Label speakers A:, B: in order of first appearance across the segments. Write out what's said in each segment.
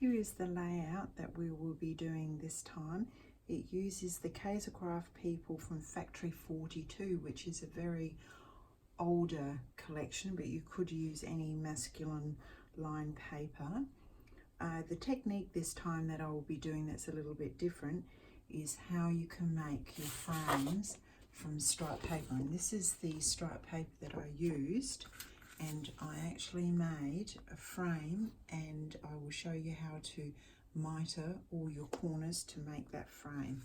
A: Here is the layout that we will be doing this time. It uses the Kaisercraft people from Factory 42, which is a very older collection, but you could use any masculine line paper. The technique this time that I will be doing that's a little bit different is how you can make your frames from striped paper. And this is the striped paper that I used, and I actually made a frame, and I will show you how to miter all your corners to make that frame.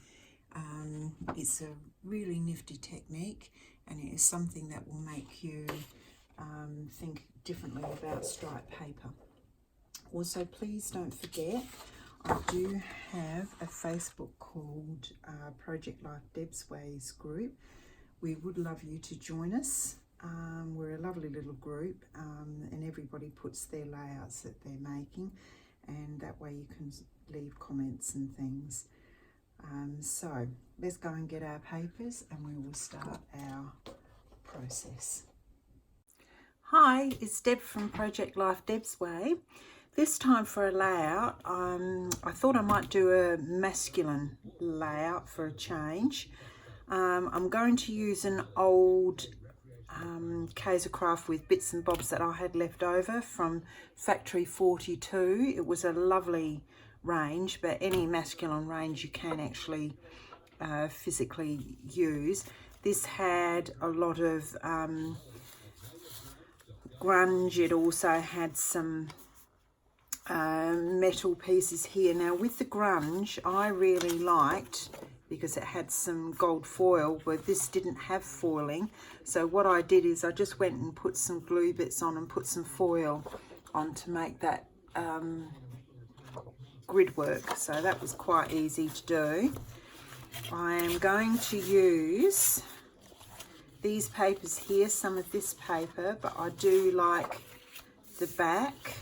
A: It's a really nifty technique, and it is something that will make you think differently about striped paper. Also, please don't forget, I do have a Facebook called Project Life Deb's Ways group. We would love you to join us. We're a lovely little group, and everybody puts their layouts that they're making, and that way you can leave comments and things. So let's go and get our papers and we will start our process. Hi, it's Deb from Project Life Deb's Way. This time for a layout, I thought I might do a masculine layout for a change. I'm going to use an old Kaisercraft with bits and bobs that I had left over from Factory 42. It was a lovely range, but any masculine range you can actually physically use. This had a lot of grunge. It also had some metal pieces here. Now with the grunge, I really liked, because it had some gold foil, but this didn't have foiling. So what I did is I just went and put some glue bits on and put some foil on to make that grid work. So that was quite easy to do. I am going to use these papers here, some of this paper, but I do like the back.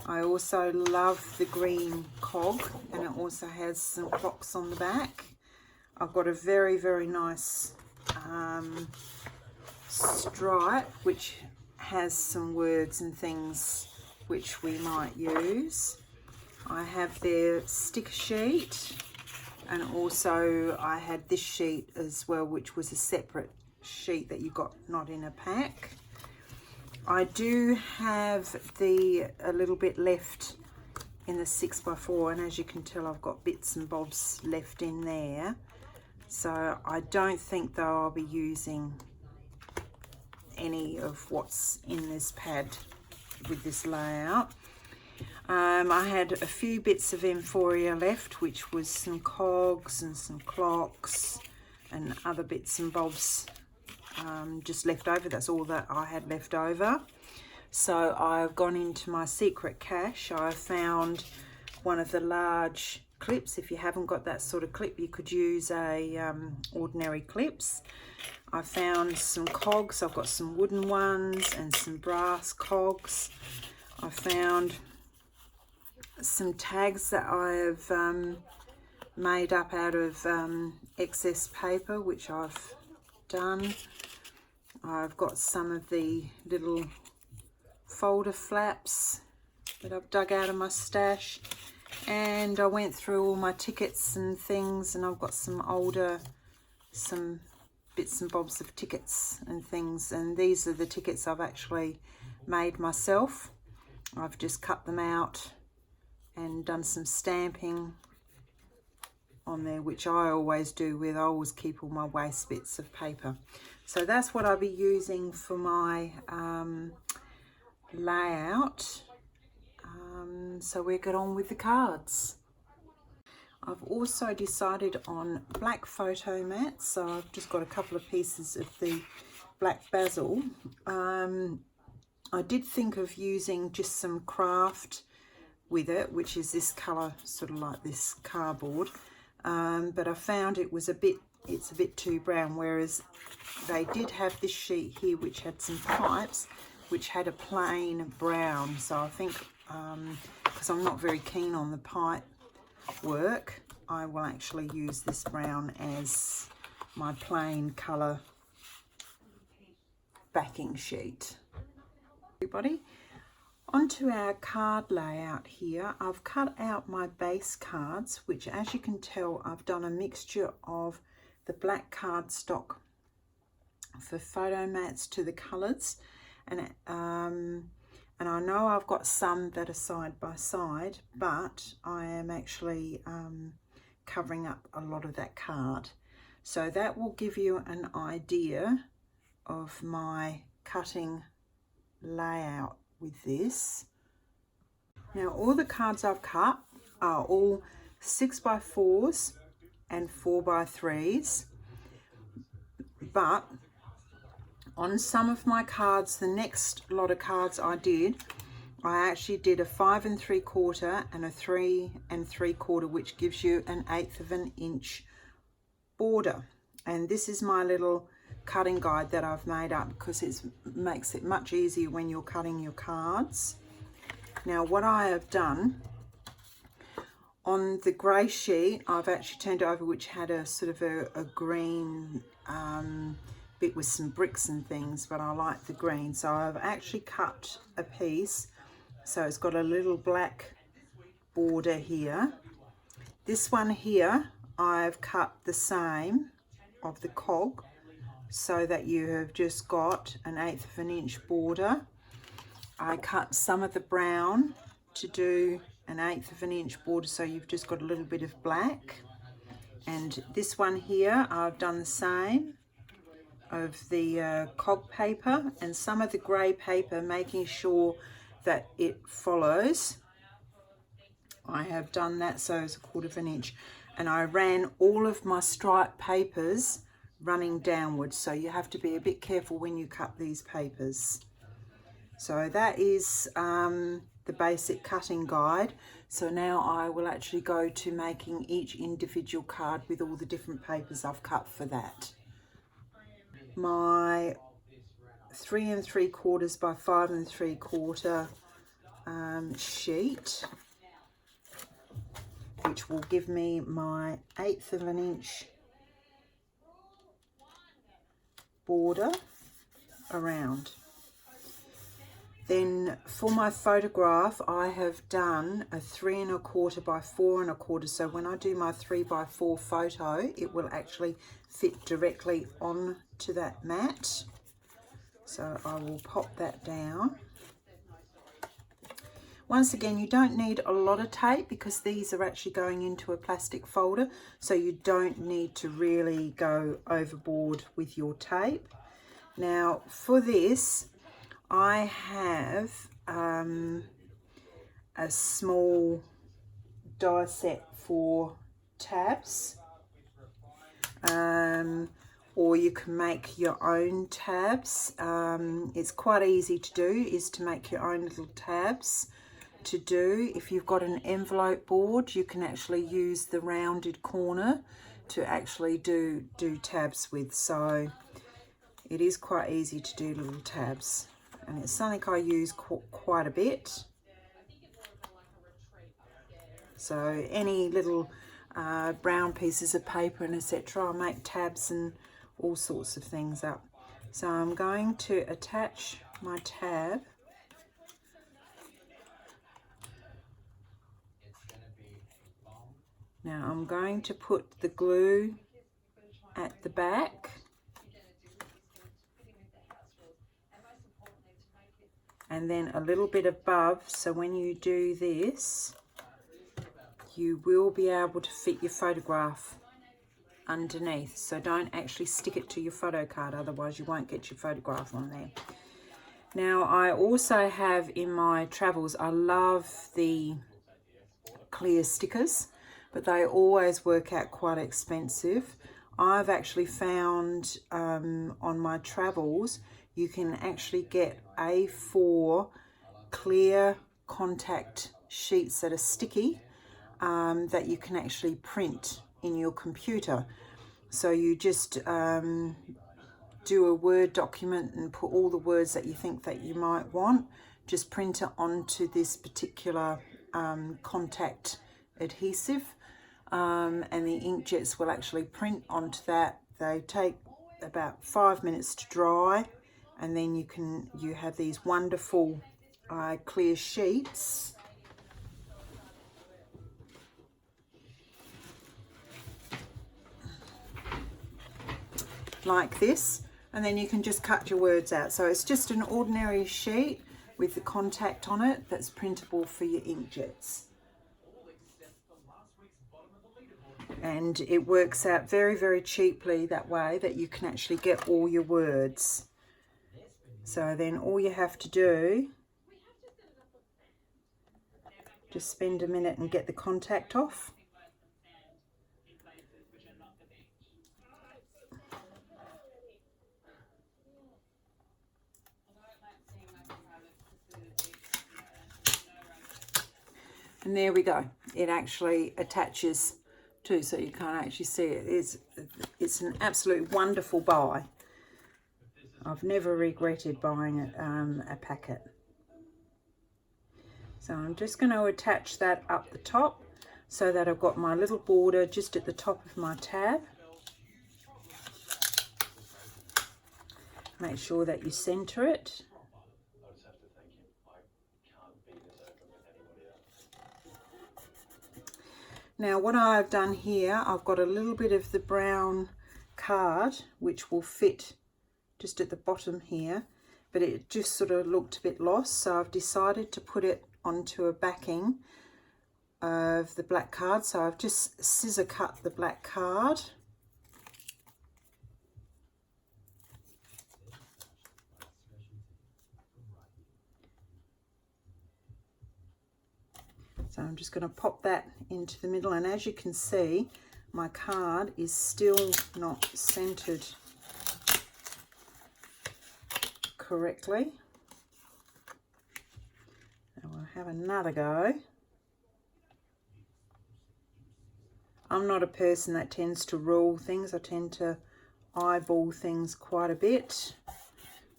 A: I also love the green cog, and it also has some clocks on the back. I've got a very, very nice stripe which has some words and things which we might use. I have their sticker sheet, and also I had this sheet as well, which was a separate sheet that you got not in a pack. I do have a little bit left in the 6x4, and as you can tell, I've got bits and bobs left in there. So I don't think though I'll be using any of what's in this pad with this layout. I had a few bits of Emphoria left, which was some cogs and some clocks and other bits and bobs just left over. That's all that I had left over. So I've gone into my secret cache. I found one of the large clips. If you haven't got that sort of clip, you could use a ordinary clips. I found some cogs. I've got some wooden ones and some brass cogs. I found some tags that I have made up out of excess paper, which I've done. I've got some of the little folder flaps that I've dug out of my stash, and I went through all my tickets and things, and I've got some bits and bobs of tickets and things, and these are the tickets I've actually made myself. I've just cut them out and done some stamping on there, which I always do I always keep all my waste bits of paper. So that's what I'll be using for my layout. So we'll get on with the cards. I've also decided on black photo mats, so I've just got a couple of pieces of the black basil. I did think of using just some craft with it, which is this colour, sort of like this cardboard, but I found it's a bit too brown, whereas they did have this sheet here which had some pipes which had a plain brown. So I think because I'm not very keen on the pipe work, I will actually use this brown as my plain colour backing sheet. Everybody, Onto our card layout here. I've cut out my base cards, which as you can tell, I've done a mixture of the black cardstock for photo mats to the colours, and I know I've got some that are side by side, but I am actually covering up a lot of that card. So that will give you an idea of my cutting layout with this. Now all the cards I've cut are all 6x4s and 4x3s, but on some of my cards, the next lot of cards I actually did a 5 3/4 and a 3 3/4, which gives you an 1/8 of an inch border. And this is my little cutting guide that I've made up because it makes it much easier when you're cutting your cards. Now what I have done on the grey sheet, I've actually turned over, which had a sort of a green bit with some bricks and things, but I like the green, so I've actually cut a piece so it's got a little black border here. This one here I've cut the same of the cog, so that you have just got an 1/8 of an inch border. I cut some of the brown to do an 1/8 of an inch border, so you've just got a little bit of black. And this one here I've done the same of the cog paper and some of the grey paper, making sure that it follows. I have done that, so it's 1/4 of an inch, and I ran all of my stripe papers running downwards, so you have to be a bit careful when you cut these papers. So that is the basic cutting guide. So now I will actually go to making each individual card with all the different papers I've cut for that. My 3 3/4 by 5 3/4 sheet, which will give me my 1/8 of an inch border around. Then for my photograph, I have done a 3 1/4 by 4 1/4. So when I do my 3x4 photo, it will actually fit directly on to that mat. So I will pop that down. Once again, you don't need a lot of tape because these are actually going into a plastic folder, so you don't need to really go overboard with your tape. Now for this, I have a small die set for tabs, or you can make your own tabs. It's quite easy to do, is to make your own little tabs to do. If you've got an envelope board, you can actually use the rounded corner to actually do tabs with. So it is quite easy to do little tabs, and it's something I use quite a bit. So any little brown pieces of paper and etc., I make tabs and all sorts of things up. So I'm going to attach my tab. Now I'm going to put the glue at the back, and then a little bit above, so when you do this, you will be able to fit your photograph underneath. So don't actually stick it to your photo card, otherwise you won't get your photograph on there. Now I also have in my travels, I love the clear stickers, but they always work out quite expensive. I've actually found on my travels, you can actually get A4 clear contact sheets that are sticky, that you can actually print in your computer. So you just do a Word document and put all the words that you think that you might want, just print it onto this particular contact adhesive, and the inkjets will actually print onto that. They take about 5 minutes to dry, and then you have these wonderful clear sheets. Like this, and then you can just cut your words out. So it's just an ordinary sheet with the contact on it that's printable for your inkjets. And it works out very, very cheaply that way, that you can actually get all your words. So then all you have to do, just spend a minute and get the contact off. And there we go. It actually attaches too, so you can't actually see it. It's an absolute wonderful buy. I've never regretted buying a packet. So I'm just going to attach that up the top so that I've got my little border just at the top of my tab. Make sure that you center it. Now what I've done here, I've got a little bit of the brown card which will fit just at the bottom here, but it just sort of looked a bit lost, so I've decided to put it onto a backing of the black card. So I've just scissor cut the black card. So I'm just going to pop that into the middle, and as you can see, my card is still not centered correctly. And we'll have another go. I'm not a person that tends to rule things. I tend to eyeball things quite a bit.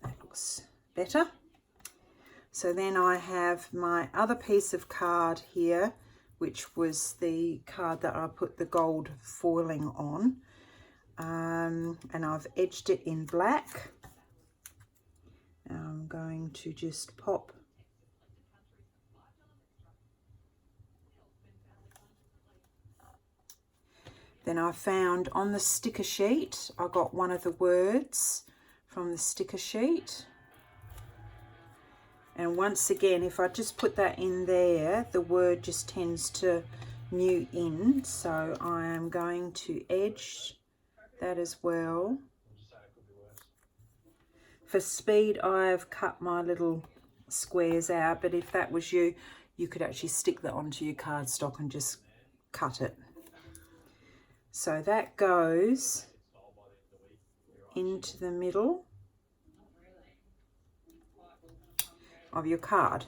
A: That looks better. So then I have my other piece of card here, which was the card that I put the gold foiling on. And I've edged it in black. I'm going to just pop Then I found on the sticker sheet, I got one of the words from the sticker sheet. And once again, if I just put that in there, the word just tends to new in. So I am going to edge that as well. For speed, I have cut my little squares out, but if that was you, you could actually stick that onto your cardstock and just cut it. So that goes into the middle of your card.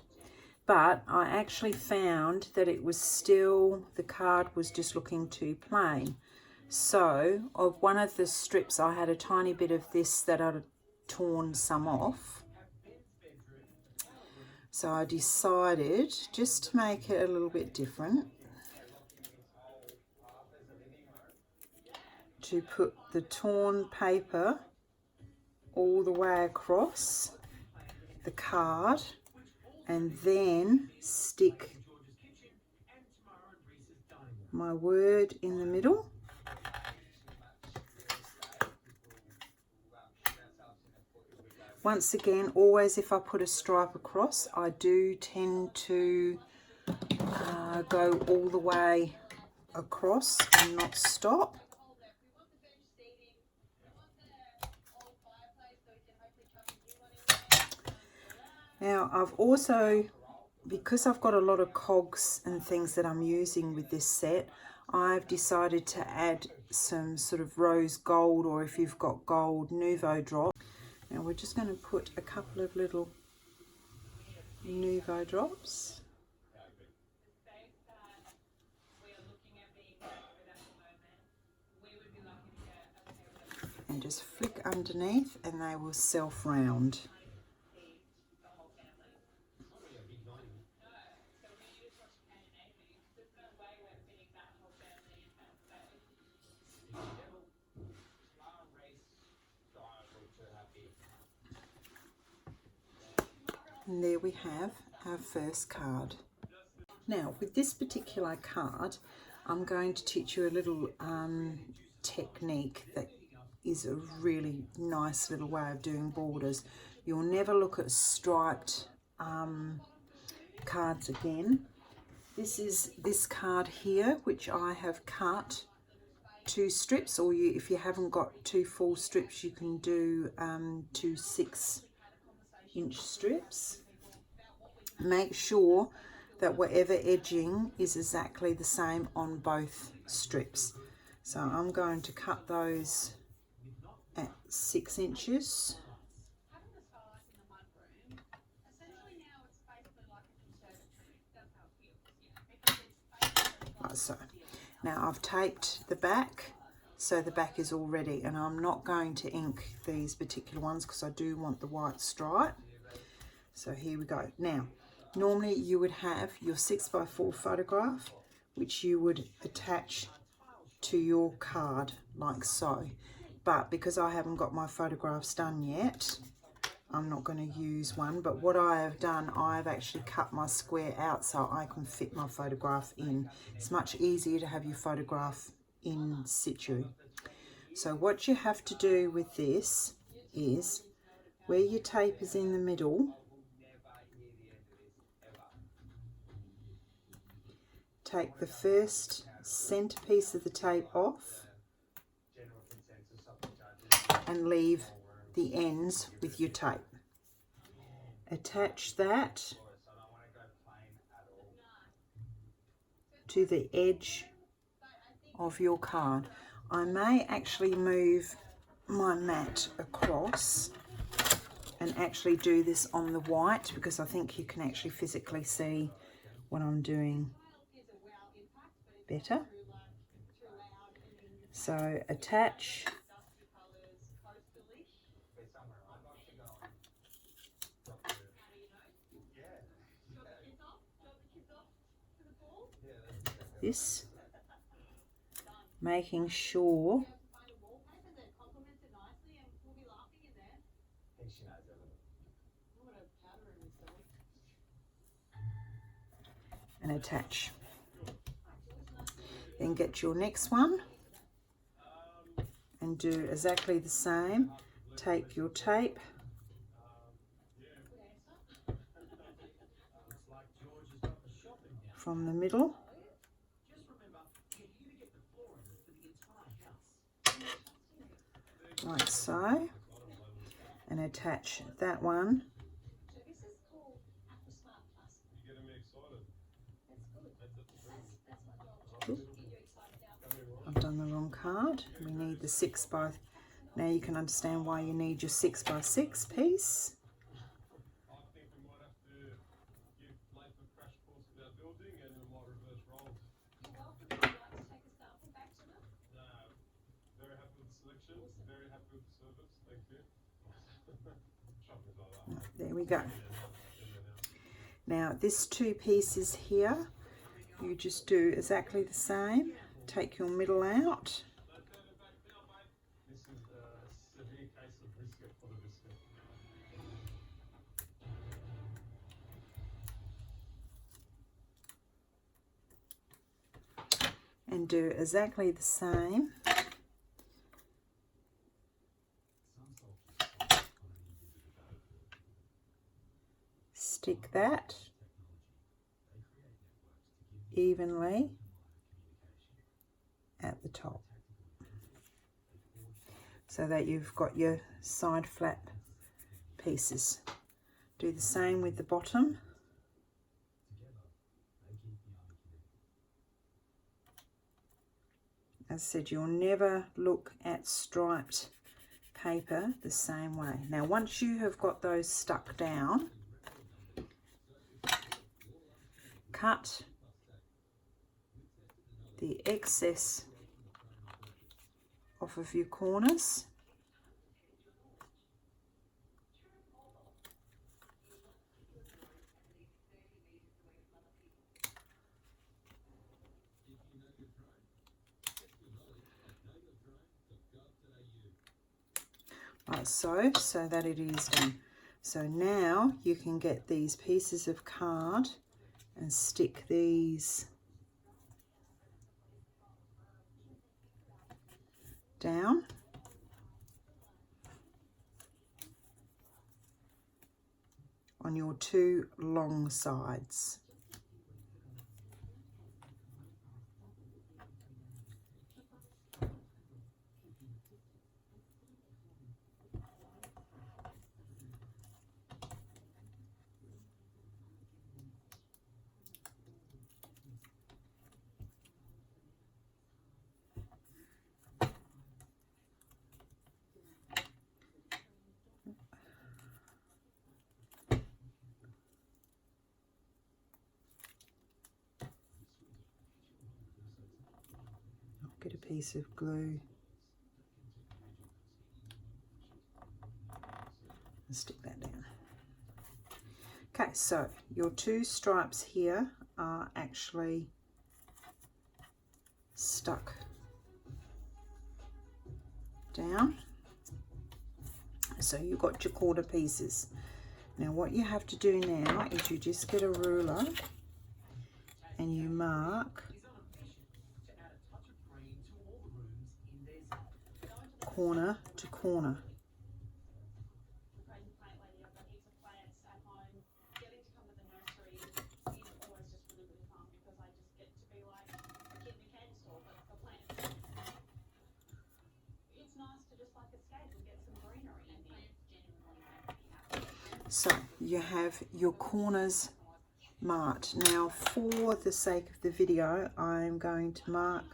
A: But I actually found that it was still, the card was just looking too plain. So of one of the strips, I had a tiny bit of this that I'd torn some off. So I decided just to make it a little bit different, to put the torn paper all the way across the card and then stick my word in the middle. Once again, always if I put a stripe across, I do tend to go all the way across and not stop. Now I've also, because I've got a lot of cogs and things that I'm using with this set, I've decided to add some sort of rose gold, or if you've got gold, Nouveau drop. Now we're just going to put a couple of little Nouveau drops. And just flick underneath and they will self-round. And there we have our first card. Now with this particular card, I'm going to teach you a little technique that is a really nice little way of doing borders. You'll never look at striped cards again. This is this card here, which I have cut 2 strips, or if you haven't got 2 full strips, you can do 2 6-inch strips. Make sure that whatever edging is exactly the same on both strips. So I'm going to cut those at 6 inches. Like so. Now I've taped the back, so the back is all ready, and I'm not going to ink these particular ones because I do want the white stripe. So here we go. Now, normally you would have your 6x4 photograph, which you would attach to your card like so. But because I haven't got my photographs done yet, I'm not going to use one. But what I have done, I've actually cut my square out so I can fit my photograph in. It's much easier to have your photograph in situ. So what you have to do with this is, where your tape is in the middle, take the first centre piece of the tape off and leave the ends with your tape. Attach that to the edge of your card. I may actually move my mat across and actually do this on the white, because I think you can actually physically see what I'm doing better. So attach. This, making sure and attach. Then get your next one and do exactly the same. Take your tape, from the middle, like so, and attach that one . I've done the wrong card. We need the 6x. Now you can understand why you need your 6x6 piece. There we go. Now this 2 pieces here, you just do exactly the same. Take your middle out. And do exactly the same. Stick that evenly at the top, so that you've got your side flap pieces. Do the same with the bottom. As I said, you'll never look at striped paper the same way. Now once you have got those stuck down, cut the excess off of your corners. Like so, so that it is done. So now you can get these pieces of card and stick these down. On your two long sides. Get a piece of glue and stick that down. Okay, so your two stripes here are actually stuck down. So you've got your quarter pieces. Now what you have to do now is you just get a ruler and you mark corner to corner. So you have your corners marked. Now for the sake of the video, I'm going to mark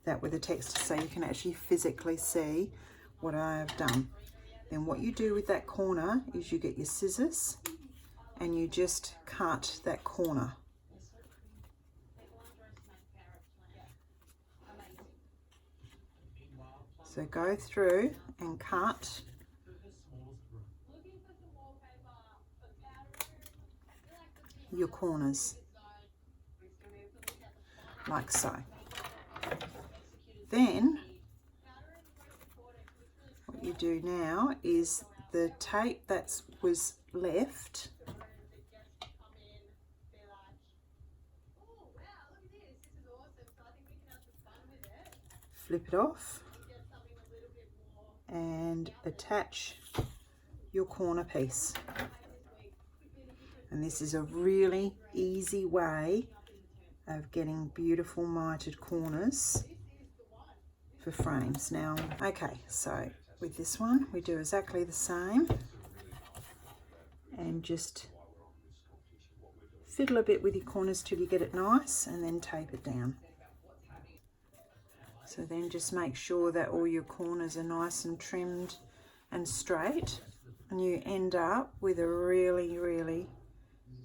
A: that with a text so you can actually physically see what I have done. Then what you do with that corner is you get your scissors and you just cut that corner. So go through and cut your corners like so. Then what you do now is the tape that was left, flip it off and attach your corner piece. And this is a really easy way of getting beautiful mitered corners for frames. Now, okay, so with this one we do exactly the same and just fiddle a bit with your corners till you get it nice and then tape it down. So then just make sure that all your corners are nice and trimmed and straight, and you end up with a really, really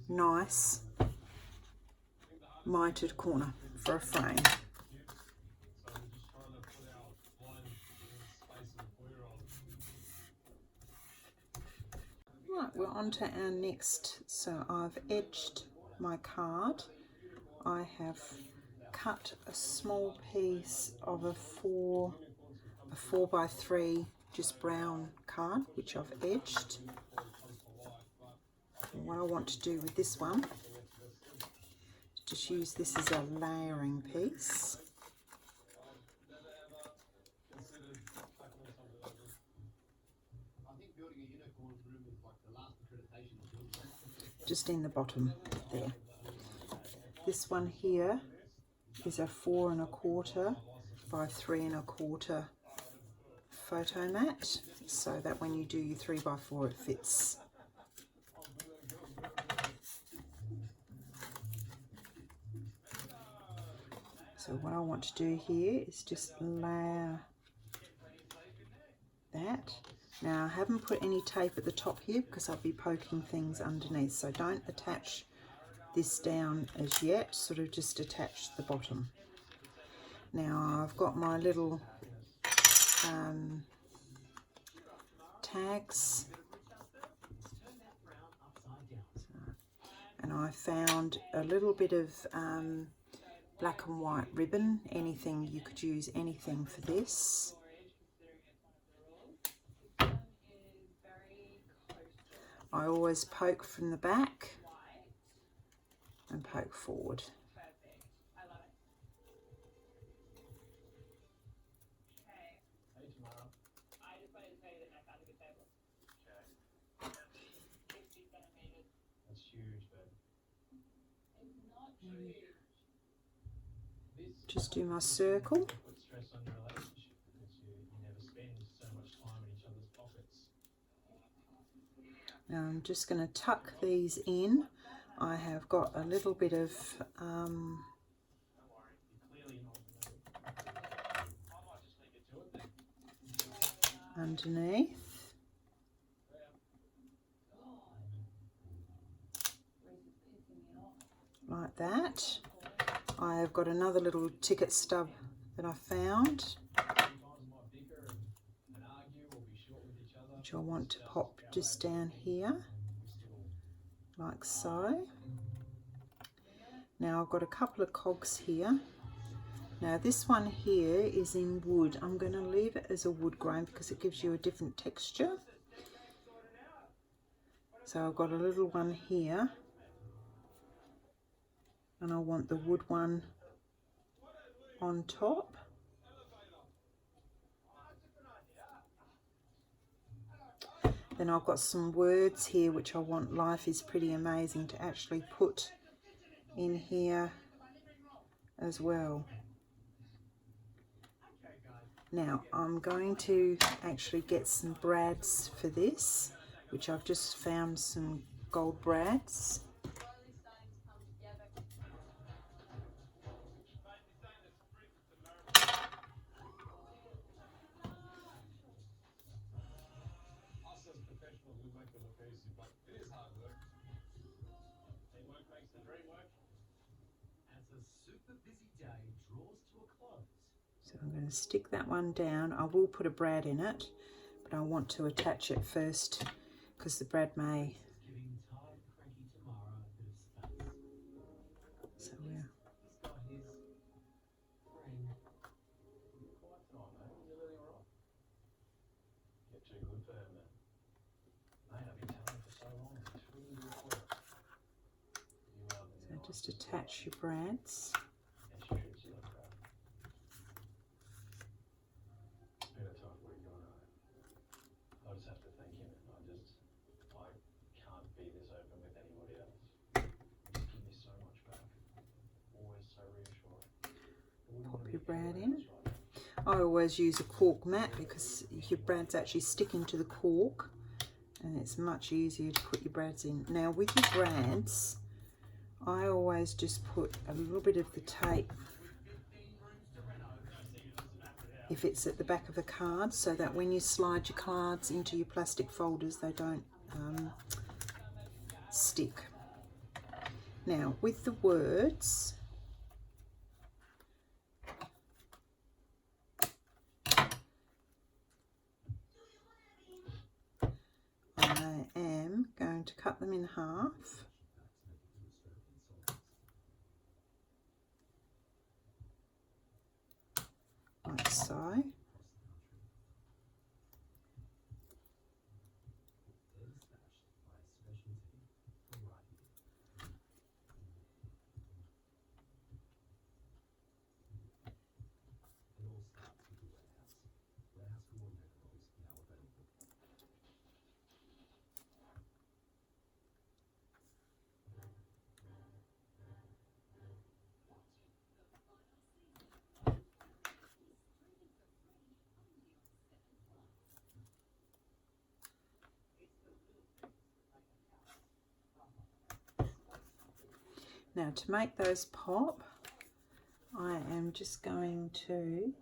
A: nice mitered corner for a frame. Right, we're on to our next. So I've edged my card. I have cut a small piece of a 4x3 just brown card, which I've edged. And what I want to do with this one is just use this as a layering piece. Just in the bottom there. This one here is a 4 1/4 by 3 1/4 photo mat, so that when you do your 3x4 it fits. So what I want to do here is just layer that. Now I haven't put any tape at the top here because I'll be poking things underneath, so don't attach this down as yet, sort of just attach the bottom. Now I've got my little tags, and I found a little bit of black and white ribbon. Anything, you could use anything for this. I always poke from the back and poke forward. Just do my circle. Now I'm just going to tuck these in. I have got a little bit of underneath, like that. I have got another little ticket stub that I found, which I want to pop just down here, like so. Now I've got a couple of cogs here. Now this one here is in wood. I'm going to leave it as a wood grain because it gives you a different texture. So I've got a little one here, and I want the wood one on top. Then I've got some words here which I want "Life is Pretty Amazing" to actually put in here as well. Now I'm going to actually get some brads for this, which I've just found some gold brads. So I'm going to stick that one down. I will put a brad in it, but I want to attach it first because the brad may. So yeah. So just attach your brads. Pop your brad in. I always use a cork mat because your brads actually stick into the cork and it's much easier to put your brads in. Now with your brads, I always just put a little bit of the tape, if it's at the back of a card, so that when you slide your cards into your plastic folders they don't stick. Now with the words, I am going to cut them in half. Like so. Now to make those pop, I am just going to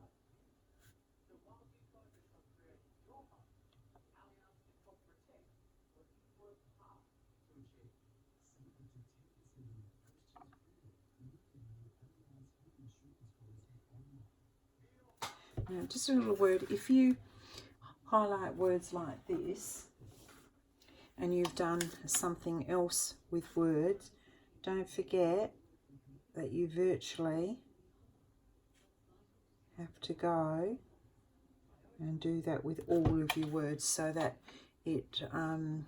A: now just a little word. If you highlight words like this and you've done something else with words, don't forget that you virtually have to go and do that with all of your words so that it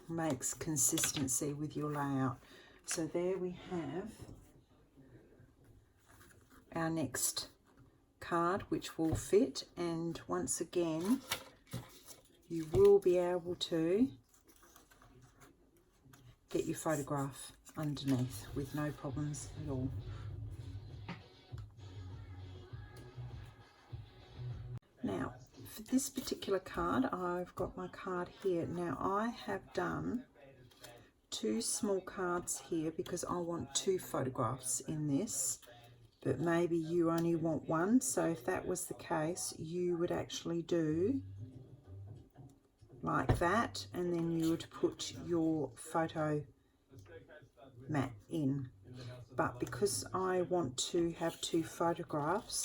A: makes consistency with your layout. So there we have our next card, which will fit, and once again you will be able to get your photograph underneath with no problems at all. Now for this particular card, I've got my card here. Now I have done 2 small cards here because I want 2 photographs in this, but maybe you only want 1. So if that was the case, you would actually do like that, and then you would put your photo mat in. But because I want to have 2 photographs,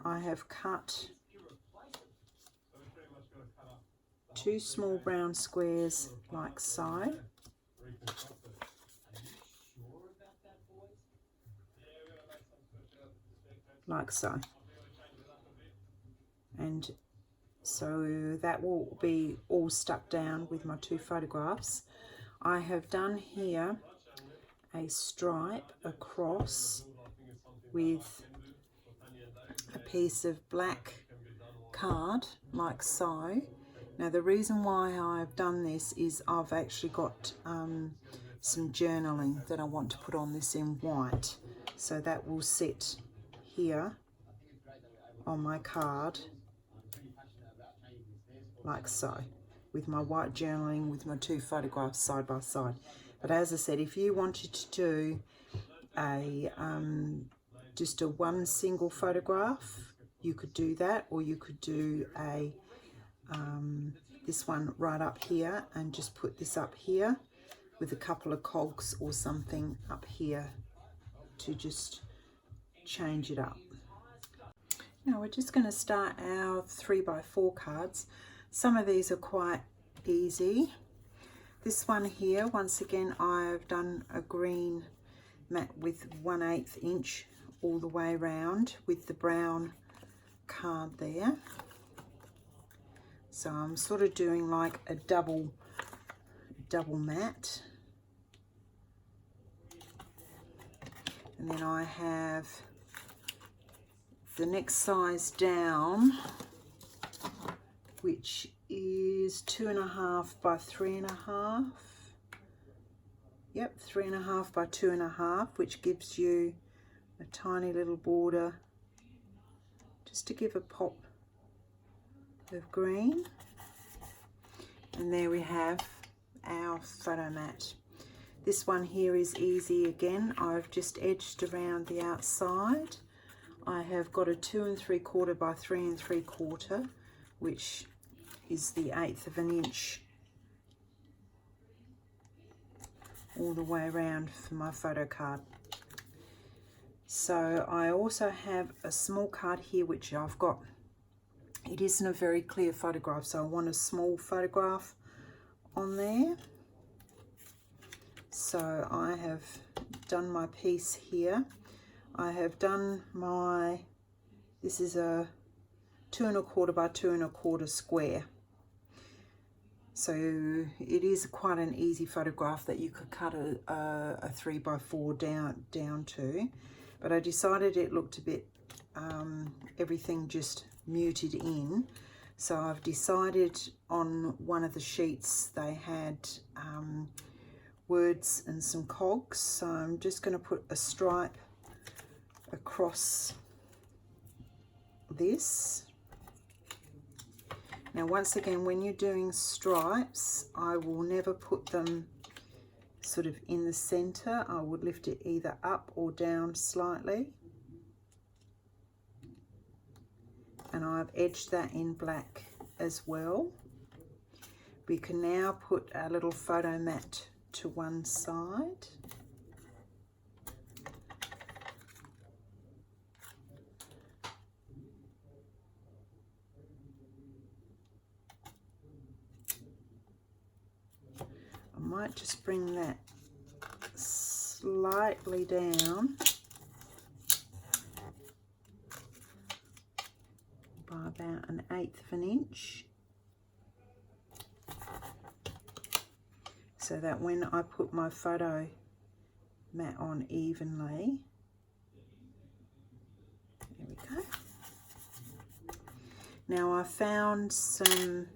A: I have cut 2 small brown squares like so. Like so. And so that will be all stuck down with my 2 photographs. I have done here a stripe across with a piece of black card like so. Now the reason why I've done this is I've actually got some journaling that I want to put on this in white, so that will sit here on my card like so, with my white journaling with my 2 photographs side by side. But as I said, if you wanted to do a just a 1 single photograph, you could do that, or you could do a this one right up here and just put this up here with a couple of cogs or something up here to just change it up. Now we're just going to start our 3x4 cards. Some of these are quite easy. This one here, once again, I've done a green mat with 1/8 inch all the way around with the brown card there. So I'm sort of doing like a double mat. And then I have the next size down, which is 2.5 by 3.5. Yep, 3.5 by 2.5, which gives you a tiny little border just to give a pop of green. And there we have our photo mat. This one here is easy again. I've just edged around the outside. I have got a 2 3/4 by 3 3/4, which is the 1/8 of an inch all the way around for my photo card. So I also have a small card here which I've got. It isn't a very clear photograph, so I want a small photograph on there. So I have done my piece here. I have done my, this is a 2 1/4 by 2 1/4 square. So it is quite an easy photograph that you could cut a 3x4 down to. But I decided it looked a bit, everything just muted in. So I've decided on one of the sheets they had words and some cogs. So I'm just going to put a stripe across this. Now once again, when you're doing stripes, I will never put them sort of in the center. I would lift it either up or down slightly. And I've edged that in black as well. We can now put our little photo mat to one side. I might just bring that slightly down by about 1/8 of an inch. so that when I put my photo mat on evenly, there we go. Now I found some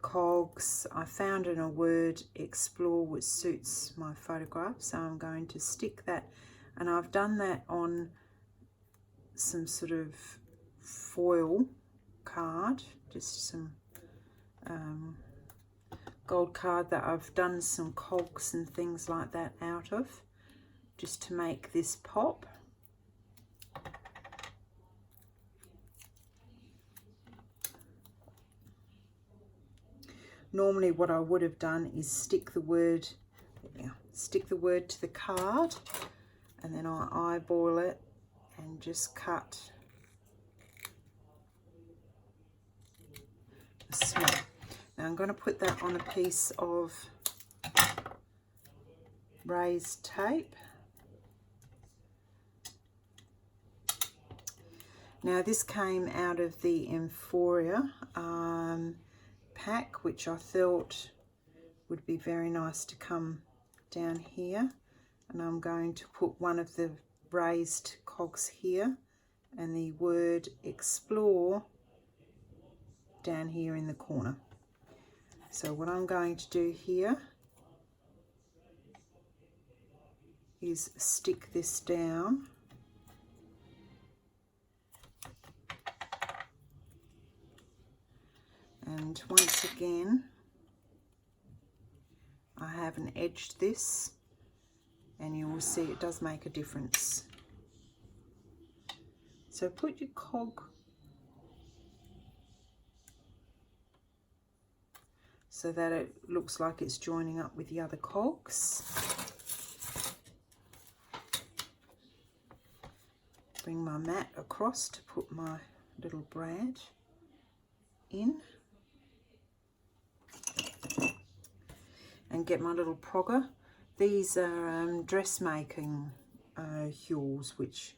A: cogs. I found in a word explore which suits my photograph, so I'm going to stick that, and I've done that on some sort of foil card, just some gold card that I've done some cogs and things like that out of, just to make this pop. Normally what I would have done is stick the word to the card, and then I eyeball it and just cut a small. Now I'm going to put that on a piece of raised tape. Now this came out of the Euphoria pack, which I thought would be very nice to come down here, and I'm going to put one of the raised cogs here and the word explore down here in the corner. So what I'm going to do here is stick this down, and once again I haven't edged this, and you will see it does make a difference. So put your cog so that it looks like it's joining up with the other cogs. Bring my mat across to put my little brad in, and get my little progger. These are dressmaking hules, which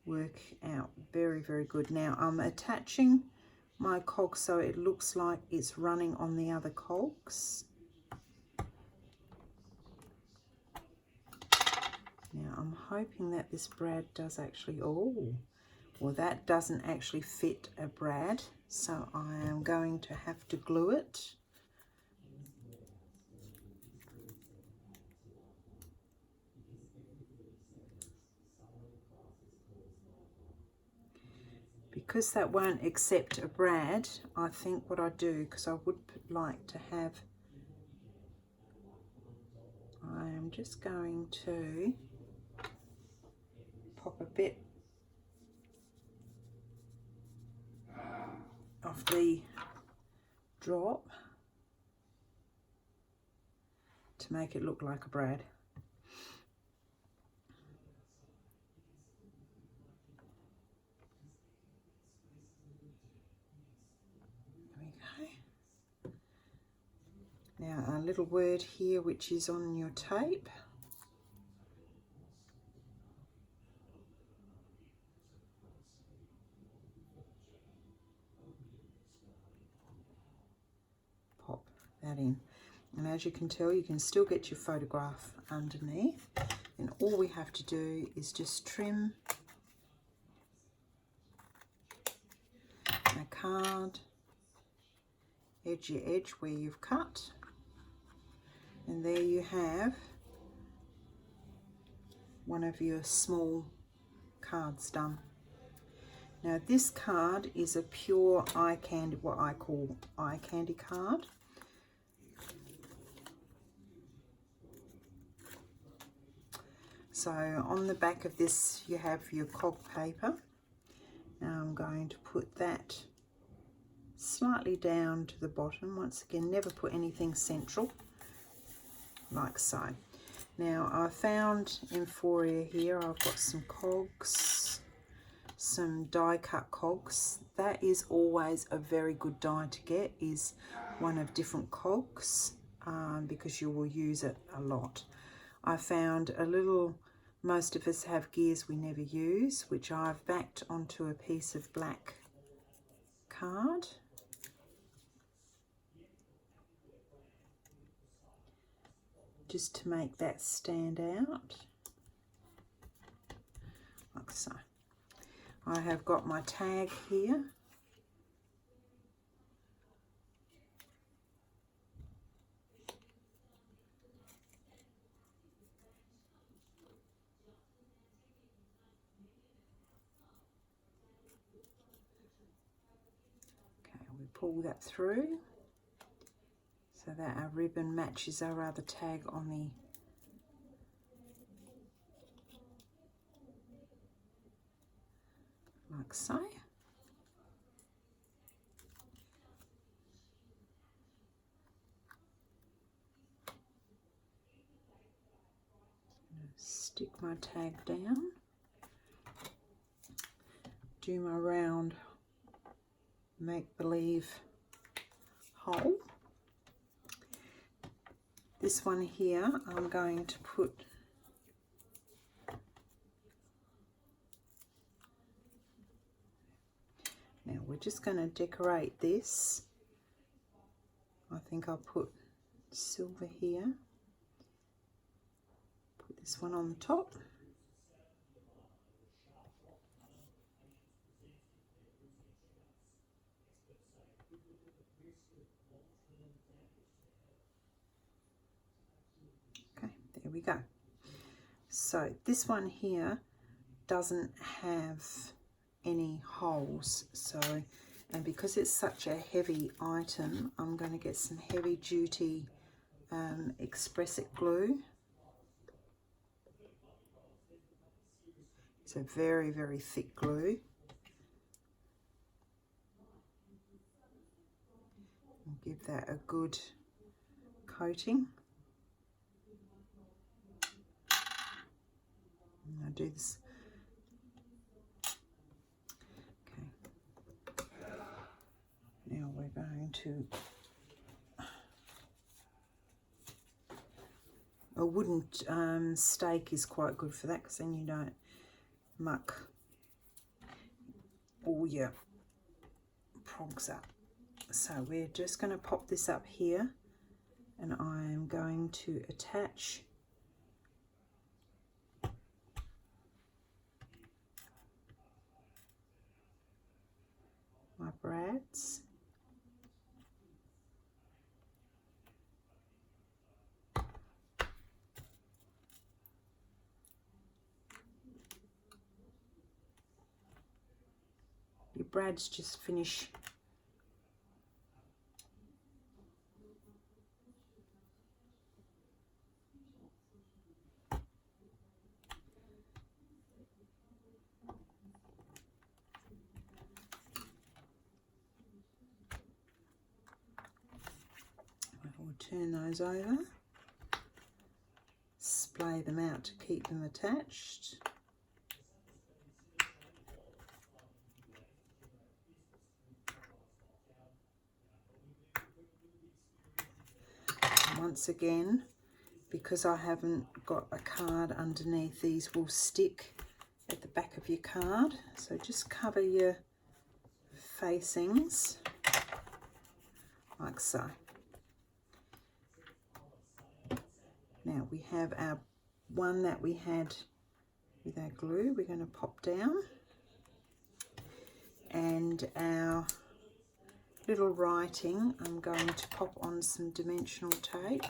A: work out very, very good. Now I'm attaching my cog so it looks like it's running on the other cogs. Now I'm hoping that this brad does actually, well, that doesn't actually fit a brad, so I am going to have to glue it. Because that won't accept a brad, I think what I do, because I would like to have, I am just going to pop a bit of the drop to make it look like a brad. Now a little word here which is on your tape. Pop that in. And as you can tell, you can still get your photograph underneath. And all we have to do is just trim a card, edge your edge where you've cut. And there you have one of your small cards done. Now this card is a pure eye candy, what I call eye candy card. So on the back of this you have your cog paper. Now I'm going to put that slightly down to the bottom. Once again, never put anything central, like so. Now I found Euphoria here. I've got some cogs, some die cut cogs. That is always a very good die to get, is one of different cogs, because you will use it a lot. I found a little, most of us have gears we never use, which I've backed onto a piece of black card. just to make that stand out, like so. I have got my tag here. Okay, we pull that through so that our ribbon matches our other tag on the like so. Stick my tag down, do my round make-believe hole. This one here I'm going to put now. We're just going to decorate this. I think I'll put silver here. Put this one on the top. Okay, there we go. So this one here doesn't have any holes, so, and because it's such a heavy item, I'm going to get some heavy duty Express It glue. It's a very, very thick glue. And give that a good coating. And I'll do this. Okay. Now we're going to a wooden stake is quite good for that, because then you don't muck all your progs up. So we're just going to pop this up here, and I'm going to attach my brads. Your brads just finish we'll turn those over, splay them out to keep them attached. Once again, because I haven't got a card underneath, these will stick at the back of your card, so just cover your facings like so. Now we have our one that we had with our glue, we're going to pop down, and our little writing I'm going to pop on some dimensional tape.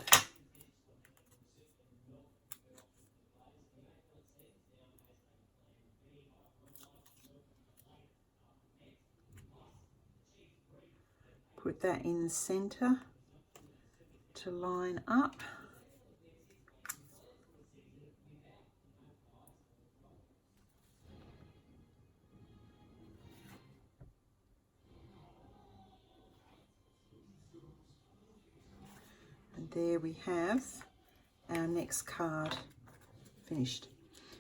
A: Put that in the center to line up. And there we have our next card finished.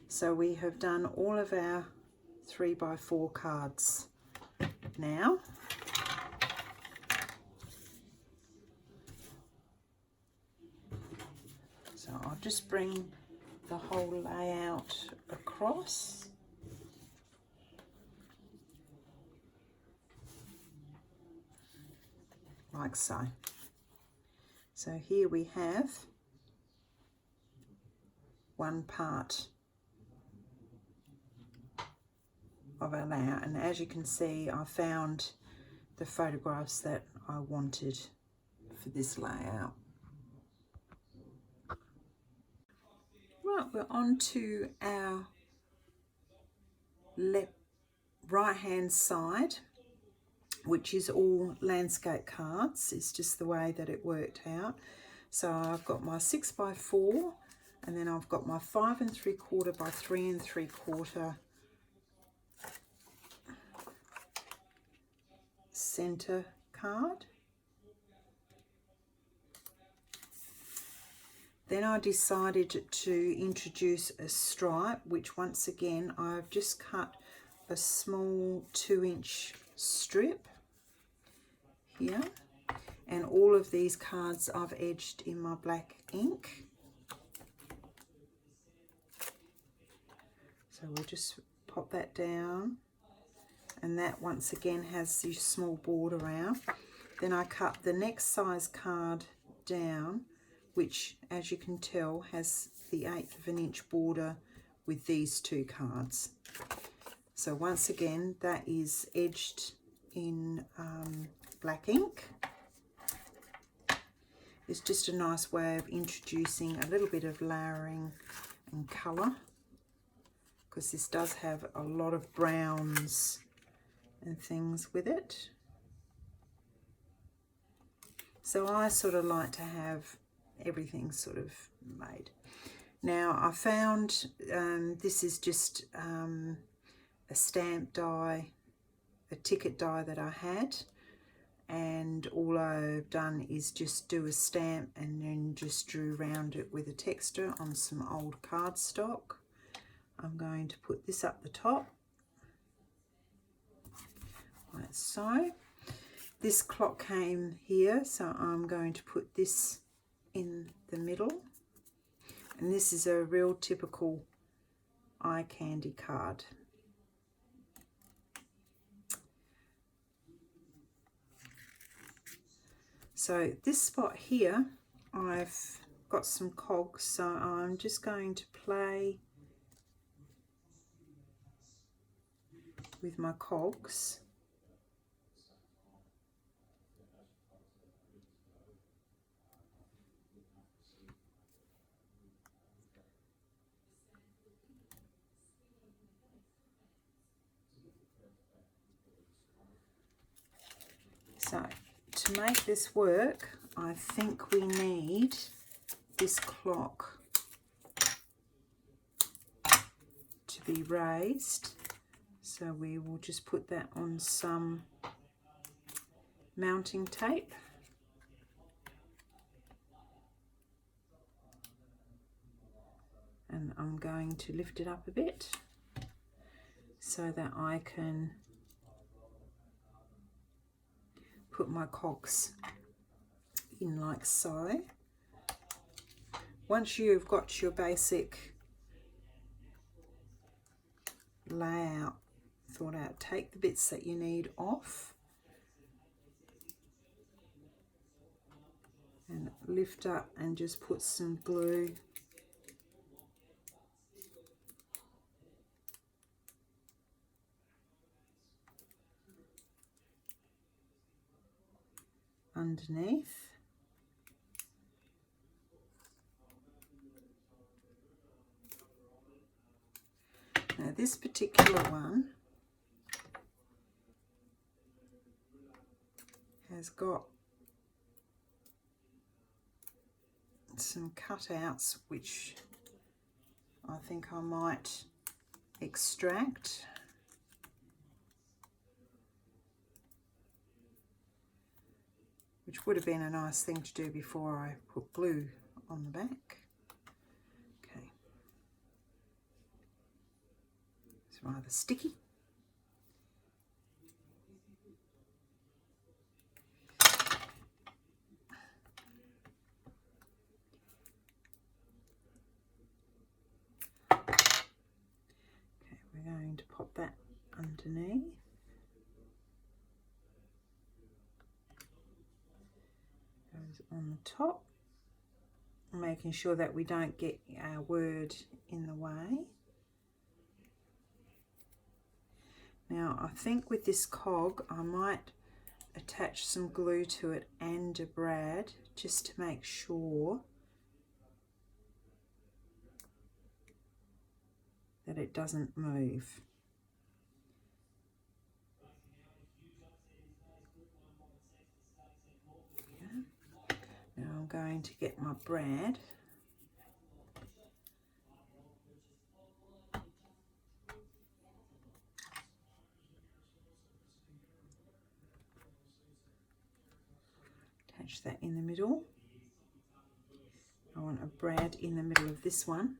A: So we have done all of our 3x4 cards now. So I'll just bring the whole layout across. Like so. So here we have one part of our layout. And as you can see, I found the photographs that I wanted for this layout. Right, we're on to our right hand side, which is all landscape cards. It's just the way that it worked out. So I've got my 6x4, and then I've got my 5 3/4 by 3 3/4 center card. Then I decided to introduce a stripe, which once again I've just cut a small 2-inch strip here, and all of these cards I've edged in my black ink. So we'll just pop that down, and that once again has this small border out. Then I cut the next size card down, which as you can tell has the 1/8 of an inch border with these two cards. So once again that is edged in black ink. It's just a nice way of introducing a little bit of layering and colour, because this does have a lot of browns and things with it. So I sort of like to have everything sort of made. Now I found this is just a stamp die, a ticket die that I had, and all I've done is just do a stamp and then just drew around it with a texture on some old cardstock. I'm going to put this up the top, like so. This clock came here, so I'm going to put this in the middle, and this is a real typical eye candy card. So this spot here, I've got some cogs, so I'm just going to play with my cogs. So to make this work, I think we need this clock to be raised. So we will just put that on some mounting tape. And I'm going to lift it up a bit so that I can put my cogs in like so. Once you've got your basic layout thought out, take the bits that you need off and lift up and just put some glue underneath. Now this particular one has got some cutouts which I think I might extract. Which would have been a nice thing to do before I put glue on the back. Okay. It's rather sticky. Okay, we're going to pop that underneath. On the top, making sure that we don't get our word in the way. Now I think with this cog I might attach some glue to it and a brad just to make sure that it doesn't move. Okay. Now I'm going to get my brad. Attach that in the middle. I want a brad in the middle of this one.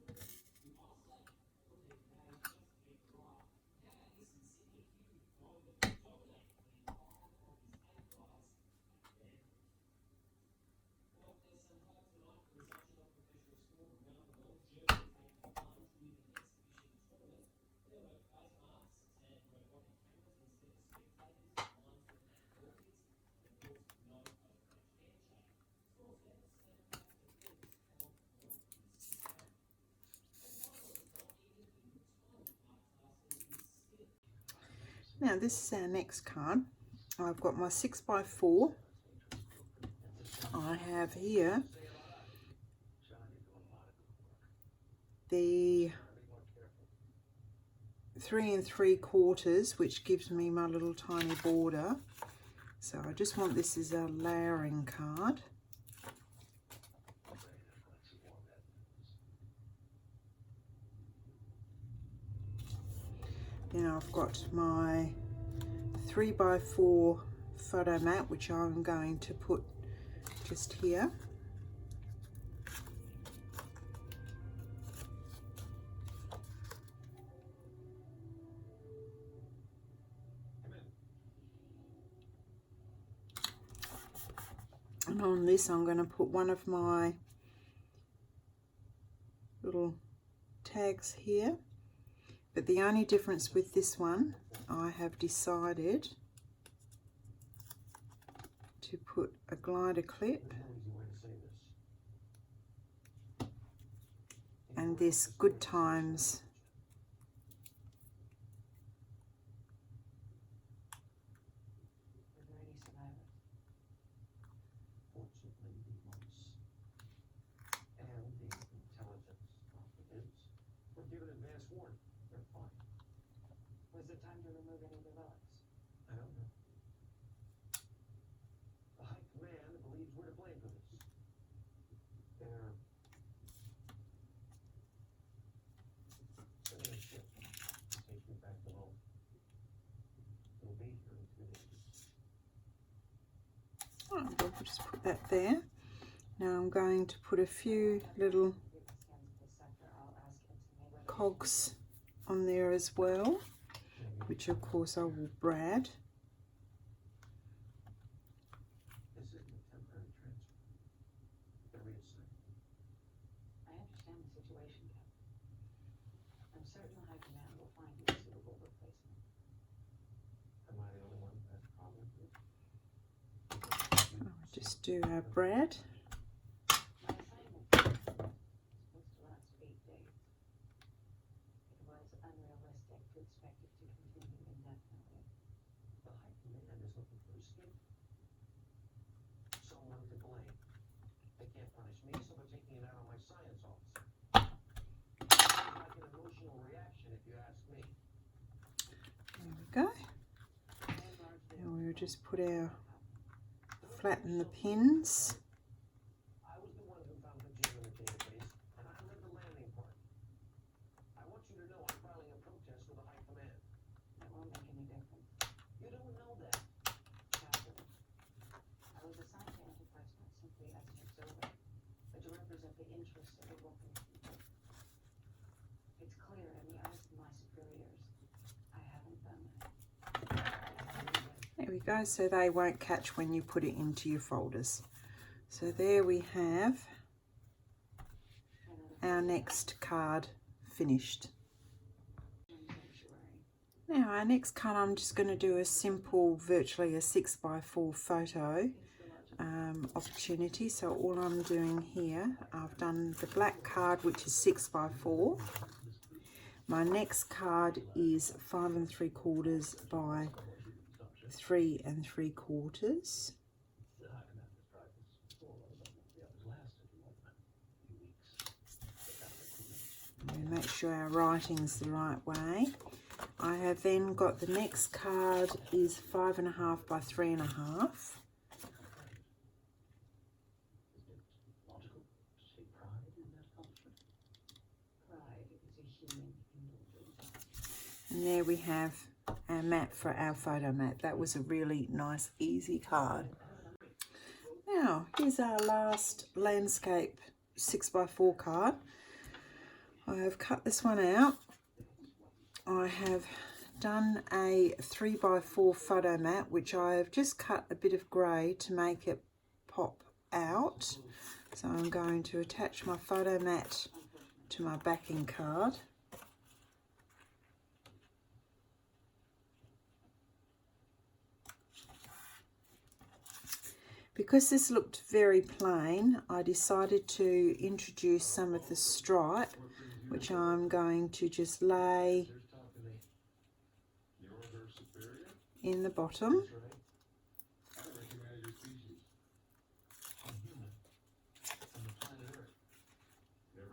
A: Now this is our next card. I've got my 6x4. I have here the 3 3/4, which gives me my little tiny border. So I just want this as a layering card. Now I've got my 3x4 photo mat, which I'm going to put just here. And on this I'm going to put one of my little tags here. But the only difference with this one, I have decided to put a glider clip and this Good Times
B: Was it time to remove any of the relics? I don't know. The High Command believes we're to blame for this. They're sending a ship to take me back to home. It'll be here in 2 days.
A: Oh, we'll just put that there. Now I'm going to put a few little cogs on there as well, which of course I will brad.
B: This isn't a temporary transfer. They're reassigned.
C: I understand the situation, Captain. I'm certain the High Command will find you a suitable replacement.
B: Am I the only one who has a problem with this?
A: I'll just do our brad.
C: My assignment is supposed to last 8 days. It was unrealistic to expect it to continue indefinitely.
B: The High Command is looking for escape. Someone to blame. They can't punish me, so they're taking it out on my science officer. It's like an emotional reaction, if you ask me.
A: There we go. Now we'll just put our flatten the pins.
B: I was the one who found the gem in the database, and I led the landing part. I want you to know I'm filing a protest with the High Command.
C: That won't make any difference.
B: You don't know that.
C: Captain, I was assigned to Enterprise not simply as an observer, but to represent the interests of the working people. It's clear in the eyes of my superiors, I haven't done that.
A: There we go, so they won't catch when you put it into your folders. So there we have our next card finished. Now our next card, I'm just going to do a simple, virtually a 6x4 photo. opportunity. So all I'm doing here, I've done the black card, which is 6 by 4. My next card is 5 3/4 by 3 3/4. We make sure our writing's the right way. I have then got the next card is 5 1/2 by 3 1/2. And there we have our map for our photo mat. That was a really nice, easy card. Now, here's our last landscape 6 by 4 card. I have cut this one out. I have done a 3 by 4 photo mat, which I have just cut a bit of grey to make it pop out. So I'm going to attach my photo mat to my backing card. Because this looked very plain, I decided to introduce some of the stripe, which I'm going to just lay in the bottom.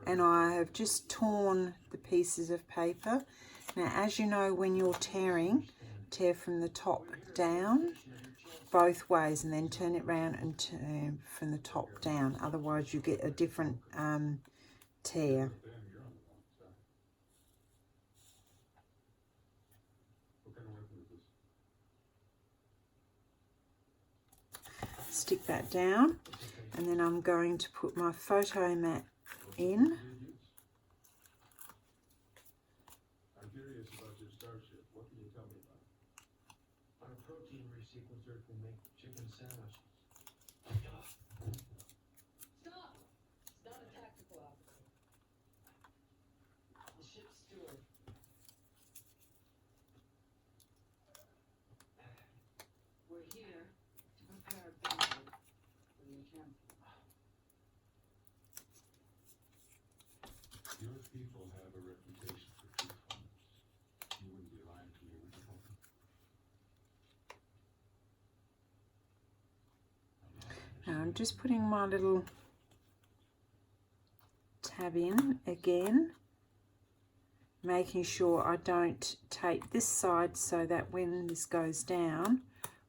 A: And I have just torn the pieces of paper. Now, as you know, when you're tearing, tear from the top down both ways and then turn it round and turn from the top down. Otherwise you get a different tear. Stick that down, and then I'm going to put my photo mat in.
B: I'm curious about your starship. What can you tell me about it? Our protein resequencer can make chicken sandwiches.
C: Stop! It's not a tactical operator. The ship's steward. We're here to prepare a banquet for your champion.
B: Your people have a reputation for truthfulness. You wouldn't be lying to me, would you?
A: Now I'm just putting my little tab in again, making sure I don't tape this side so that when this goes down,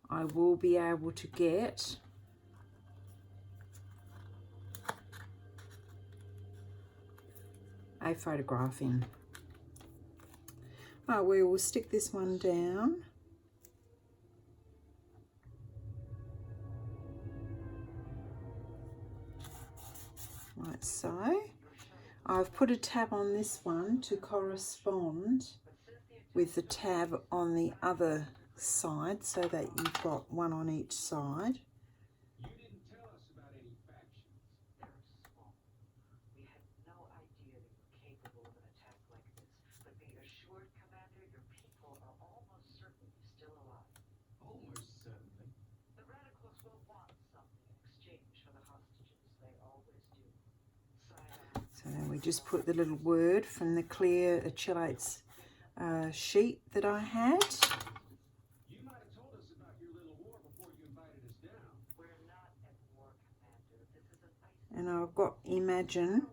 A: I will be able to get a photograph in. Right, we will stick this one down. Like so. I've put a tab on this one to correspond with the tab on the other side so that you've got one on each side.
B: You didn't tell us about any factions.
C: They're small. We had no idea they were capable of an attack like this. But be assured, Commander, your people are almost certainly still alive.
B: Almost certainly.
C: The radicals will want something in exchange for the hostages. They always do. Cyan.
A: So then we just put the little word from the clear Achilles sheet that I had.
B: You might have told us about your little war before you invited us down.
C: We're not at war, Commander. This is an ice.
A: And I've got Imagine,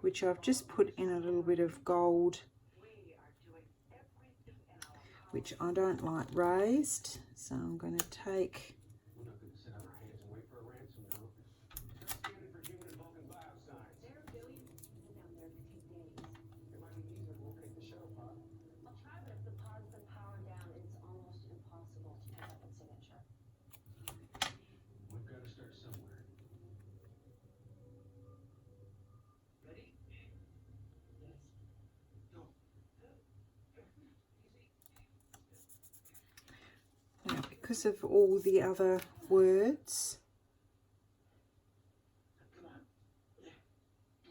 A: which I've just put in a little bit of gold,
C: We are doing everything in our power.
A: which I don't like raised. So I'm going to take,
B: We're not going to sit on our hands and wait for a ransom note. Just scanning for human and Vulcan biosigns.
C: There are billions down there that take days.
B: It might be easier to locate the shuttle pod.
C: I'll try, but if the pod's been powered down, it's almost impossible to pick up its signature.
B: We've got to start somewhere. Ready? Yes. Go.
A: now because of all the other words,
B: Come on. Go.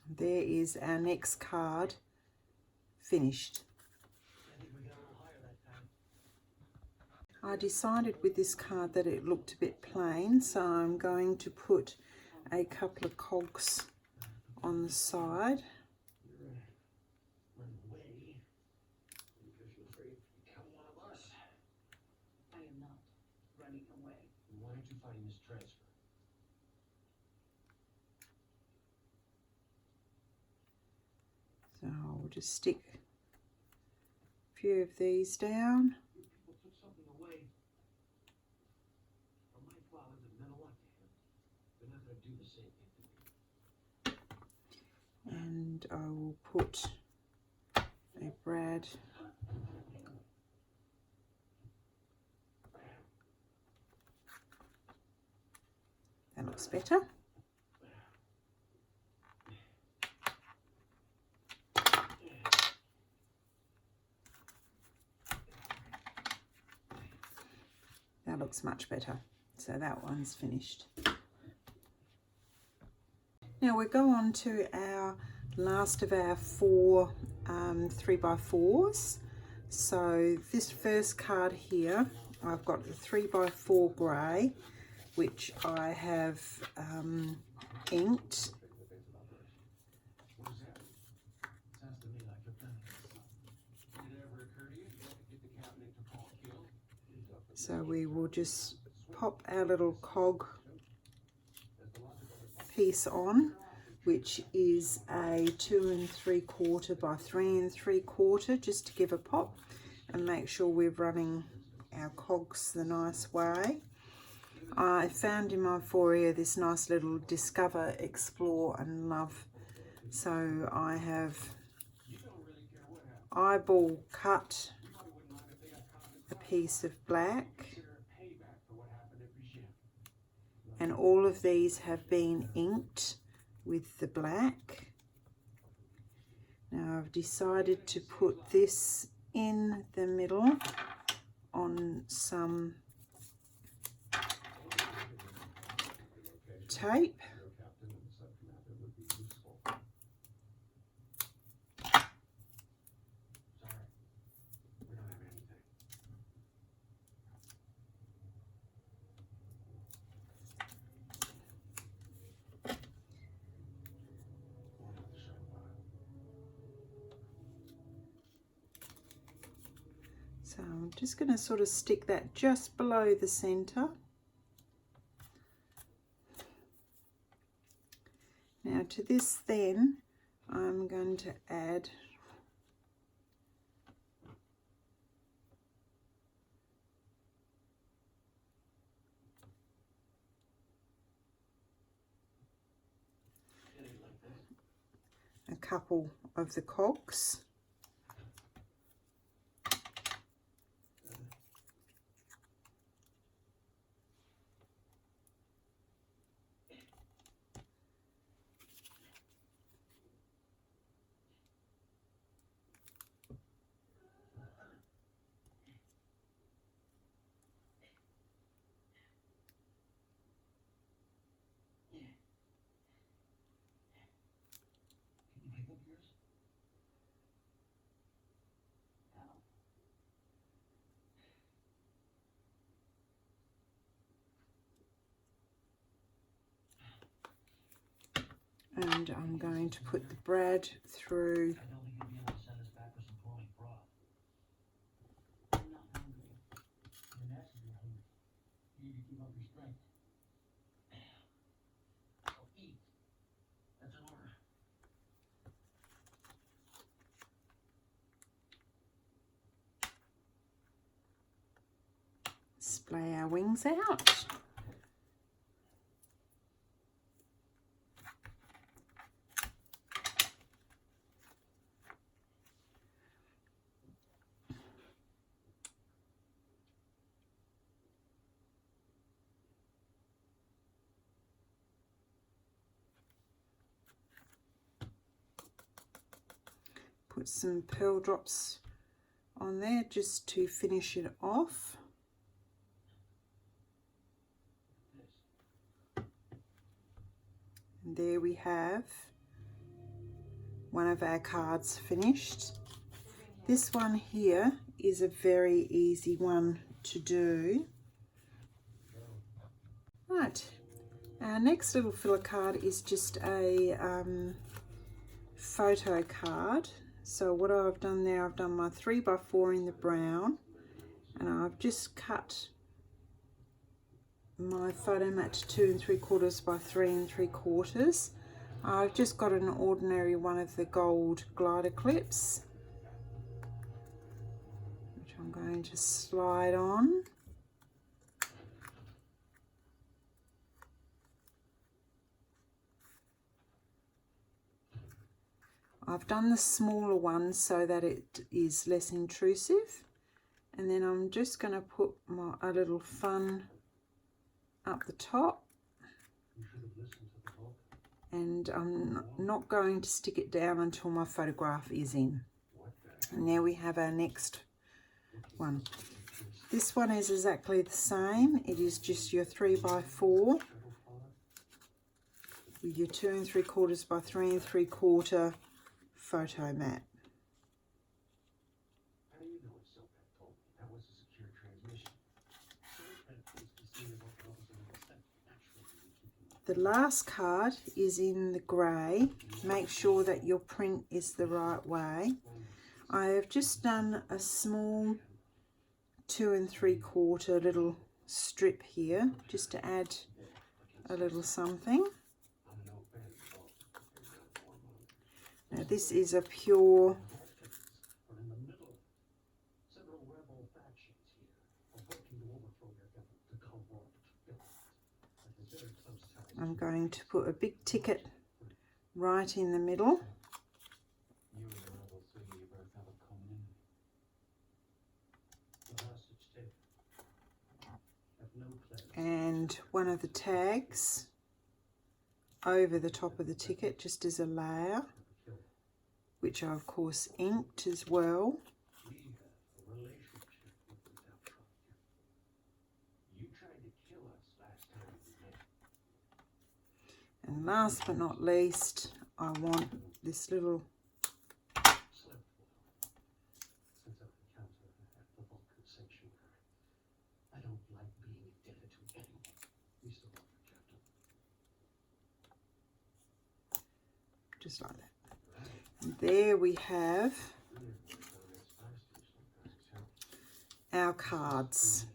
A: I'm there is our next card finished.
B: I think we got a little higher that time.
A: I decided with this card that it looked a bit plain, so I'm going to put a couple of cogs on the side.
B: You're running away because you're afraid to become one of us.
C: I am not running away.
B: Why aren't you fighting this transfer?
A: So I'll just stick a few of these down.
B: You people took something away from my father that meant a lot to him. They're not going to do the same thing to me.
A: And I will put a brad that looks better. That looks much better. So that one's finished. Now we go on to our last of our four 3x4s. So this first card here, I've got the 3x4 grey, which I have inked.
B: What is that? Sounds to me like you're planning this. Did it ever occur to you to get the cabinet to Paul Kill?
A: So we will just pop our little cog piece on, which is a 2 3/4 by 3 3/4, just to give a pop and make sure we're running our cogs the nice way. I found in my foyer this nice little discover, explore and love. So I have eyeball cut a piece of black, and all of these have been inked with the black. Now I've decided to put this in the middle on some tape. So I'm just going to sort of stick that just below the center. Now to this then I'm going to add a couple of the cogs. And I'm going to put the bread through.
B: I don't think you'll be able to send us back with some phony broth.
C: I'm not hungry.
B: You're naturally hungry. You need to keep up your strength. So eat. That's an order.
A: Splay our wings out. Put some pearl drops on there just to finish it off. And there we have one of our cards finished. This one here is a very easy one to do. Right, our next little filler card is just a photo card. So what I've done there, I've done my 3x4 in the brown, and I've just cut my photo mat to 2 3/4 by 3 3/4. I've just got an ordinary one of the gold glider clips, which I'm going to slide on. I've done the smaller one so that it is less intrusive, and then I'm just going to put a little fun up the top, and I'm not going to stick it down until my photograph is in. And there we have our next one. This one is exactly the same. It is just your 3x4 with your 2 3/4 by 3 3/4 photo mat.
B: How do you know it's so bad, told me? That was a secure transmission.
A: The last card is in the grey. Make sure that your print is the right way. I have just done a small 2 3/4 little strip here, just to add a little something. Now this is a pure I'm going to put a big ticket right in the middle. And one of the tags over the top of the ticket, just as a layer, which I of course inked as well. And last but not least, I want this little just like that. And there we have our cards.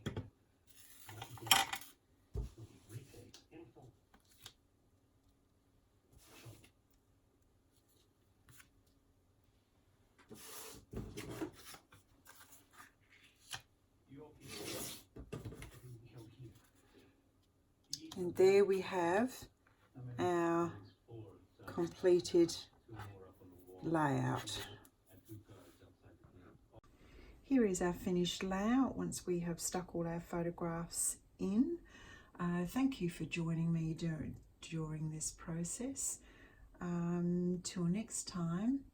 A: And there we have our completed layout. Here is our finished layout once we have stuck all our photographs in. Thank you for joining me during this process. Till next time,